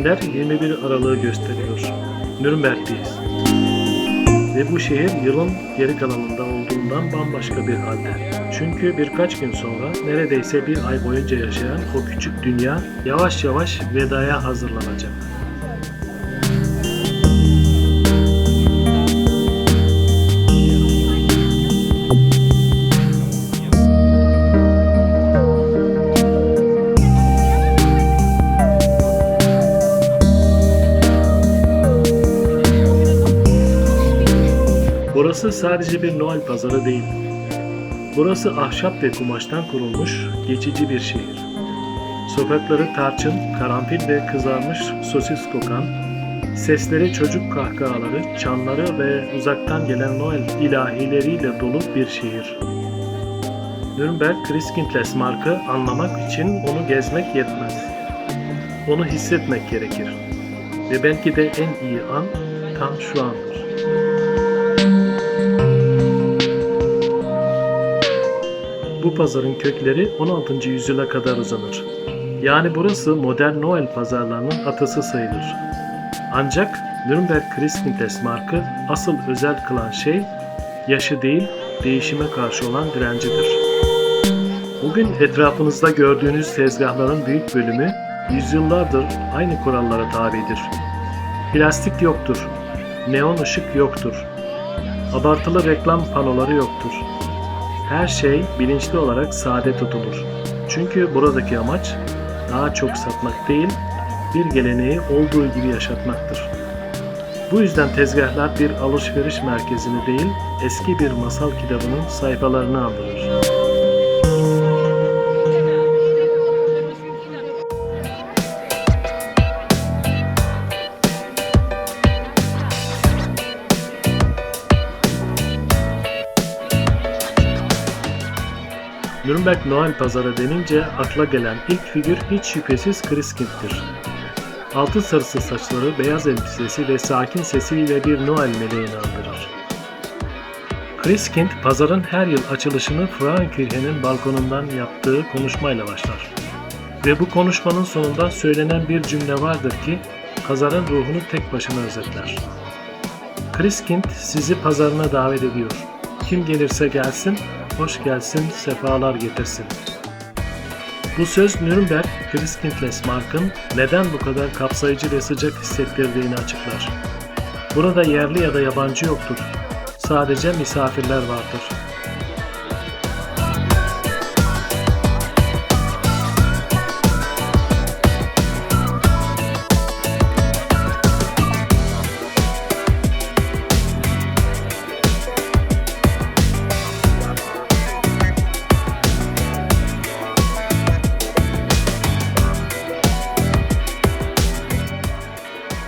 Takvimler 21 Aralık'ı gösteriyor. Nürnberg'teyiz. Ve bu şehir yılın geri kalanında olduğundan bambaşka bir halde. Çünkü birkaç gün sonra neredeyse bir ay boyunca yaşayan o küçük dünya yavaş yavaş vedaya hazırlanacak. Burası sadece bir Noel pazarı değil. Burası ahşap ve kumaştan kurulmuş geçici bir şehir. Sokakları tarçın, karanfil ve kızarmış sosis kokan, sesleri çocuk kahkahaları, çanları ve uzaktan gelen Noel ilahileriyle dolu bir şehir. Nürnberg Christkindlesmark'ı anlamak için onu gezmek yetmez. Onu hissetmek gerekir. Ve belki de en iyi an tam şu andır. Bu pazarın kökleri 16. yüzyıla kadar uzanır. Yani burası modern Noel pazarlarının atası sayılır. Ancak Nürnberg Christkindlesmark'ı asıl özel kılan şey yaşı değil, değişime karşı olan direncidir. Bugün etrafınızda gördüğünüz tezgahların büyük bölümü yüzyıllardır aynı kurallara tabidir. Plastik yoktur, neon ışık yoktur, abartılı reklam panoları yoktur. Her şey bilinçli olarak sade tutulur. Çünkü buradaki amaç daha çok satmak değil, bir geleneği olduğu gibi yaşatmaktır. Bu yüzden tezgahlar bir alışveriş merkezini değil, eski bir masal kitabının sayfalarını andırır. Nürnberg Noel Pazarı denince akla gelen ilk figür hiç şüphesiz Christkind'tir. Altın sarısı saçları, beyaz elbisesi ve sakin sesiyle bir Noel meleğini andırır. Christkind, pazarın her yıl açılışını Frauenkirche'nin balkonundan yaptığı konuşmayla başlar. Ve bu konuşmanın sonunda söylenen bir cümle vardır ki, pazarın ruhunu tek başına özetler. Christkind sizi pazarına davet ediyor. Kim gelirse gelsin, hoş gelsin, sefalar getirsin. Bu söz Nürnberg Christkindlesmark'ın neden bu kadar kapsayıcı ve sıcak hissettirdiğini açıklar. Burada yerli ya da yabancı yoktur. Sadece misafirler vardır.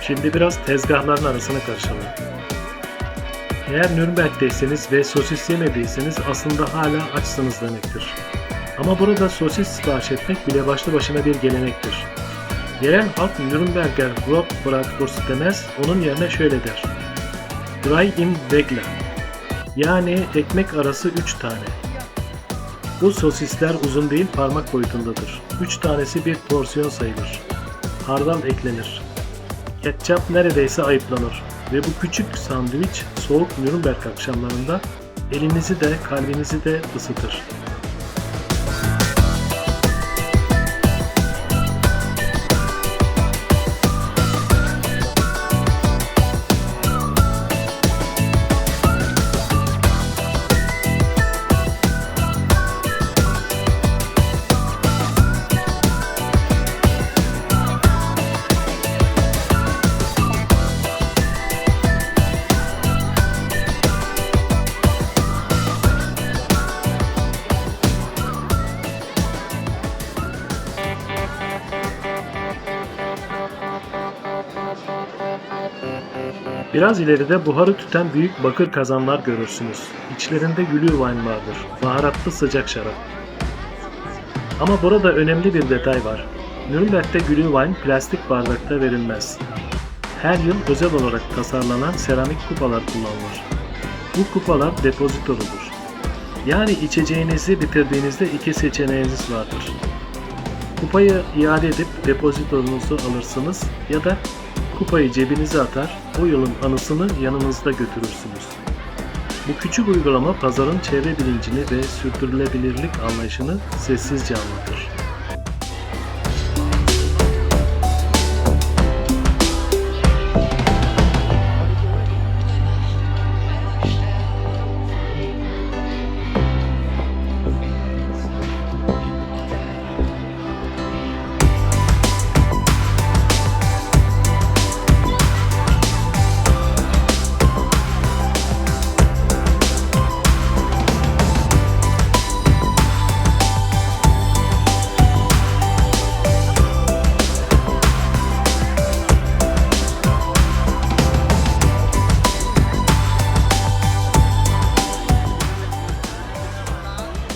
Şimdi biraz tezgahların arasına karışalım. Eğer Nürnberg'teyseniz ve sosis yemediyseniz aslında hala açsınız demektir. Ama burada sosis sipariş etmek bile başlı başına bir gelenektir. Yerel halk Nürnberger Brotwurst demez, onun yerine şöyle der. Drei im Wegler. Yani ekmek arası 3 tane. Bu sosisler uzun değil, parmak boyutundadır. 3 tanesi bir porsiyon sayılır. Hardal eklenir. Ketçap neredeyse ayıplanır ve bu küçük sandviç soğuk Nürnberg akşamlarında elinizi de kalbinizi de ısıtır. Biraz ileride buharı tüten büyük bakır kazanlar görürsünüz. İçlerinde Glühwein vardır, baharatlı sıcak şarap. Ama burada önemli bir detay var. Nürnberg'de Glühwein plastik bardakta verilmez. Her yıl özel olarak tasarlanan seramik kupalar kullanılır. Bu kupalar depozitoludur. Yani içeceğinizi bitirdiğinizde iki seçeneğiniz vardır. Kupayı iade edip depozitonuzu alırsınız ya da kupayı cebinize atar, o yılın anısını yanınızda götürürsünüz. Bu küçük uygulama pazarın çevre bilincini ve sürdürülebilirlik anlayışını sessizce anlatır.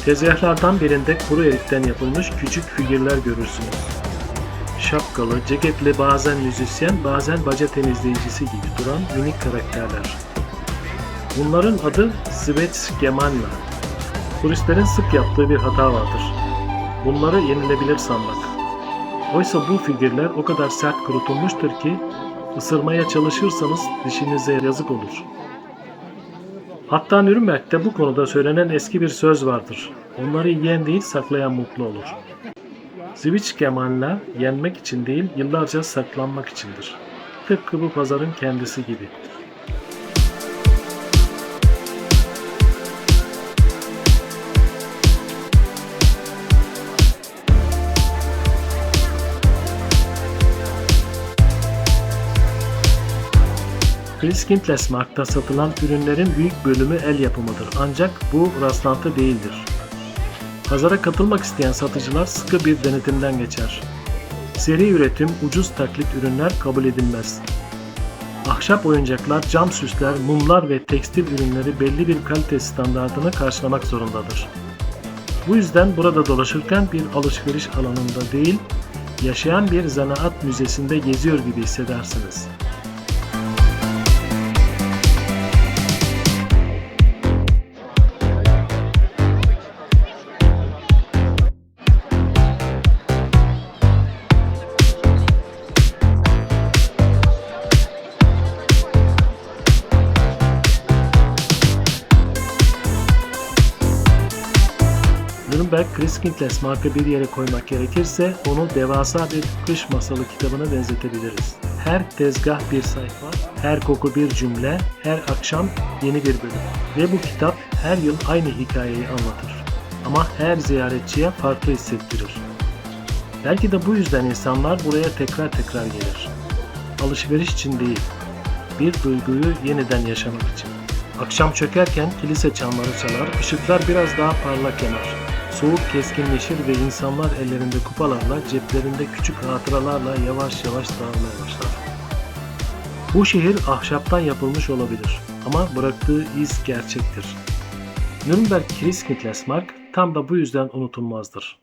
Tezgahlardan birinde kuru erikten yapılmış küçük figürler görürsünüz. Şapkalı, ceketli, bazen müzisyen, bazen baca temizleyicisi gibi duran minik karakterler. Bunların adı Svetskemanya. Turistlerin sık yaptığı bir hata vardır. Bunları yenilebilir sanmak. Oysa bu figürler o kadar sert kurutulmuştur ki ısırmaya çalışırsanız dişinize yazık olur. Hatta Nürnberg'de bu konuda söylenen eski bir söz vardır. Onları yiyen değil saklayan mutlu olur. Zwitschgemanler yenmek için değil yıllarca saklanmak içindir. Tıpkı bu pazarın kendisi gibi. Christkindlesmarkt'ta satılan ürünlerin büyük bölümü el yapımıdır ancak bu rastlantı değildir. Pazara katılmak isteyen satıcılar sıkı bir denetimden geçer. Seri üretim, ucuz taklit ürünler kabul edilmez. Ahşap oyuncaklar, cam süsler, mumlar ve tekstil ürünleri belli bir kalite standardını karşılamak zorundadır. Bu yüzden burada dolaşırken bir alışveriş alanında değil, yaşayan bir zanaat müzesinde geziyor gibi hissedersiniz. Nürnberg Christkindlesmarkt'ı bir yere koymak gerekirse onu devasa bir kış masalı kitabına benzetebiliriz. Her tezgah bir sayfa, her koku bir cümle, her akşam yeni bir bölüm. Ve bu kitap her yıl aynı hikayeyi anlatır. Ama her ziyaretçiye farklı hissettirir. Belki de bu yüzden insanlar buraya tekrar tekrar gelir. Alışveriş için değil, bir duyguyu yeniden yaşamak için. Akşam çökerken kilise çanları çalar, ışıklar biraz daha parlak yanar. Soğuk keskinleşir ve insanlar ellerinde kupalarla, ceplerinde küçük hatıralarla yavaş yavaş dağılmaya başlar. Bu şehir ahşaptan yapılmış olabilir ama bıraktığı iz gerçektir. Nürnberg Christkindlesmarkt tam da bu yüzden unutulmazdır.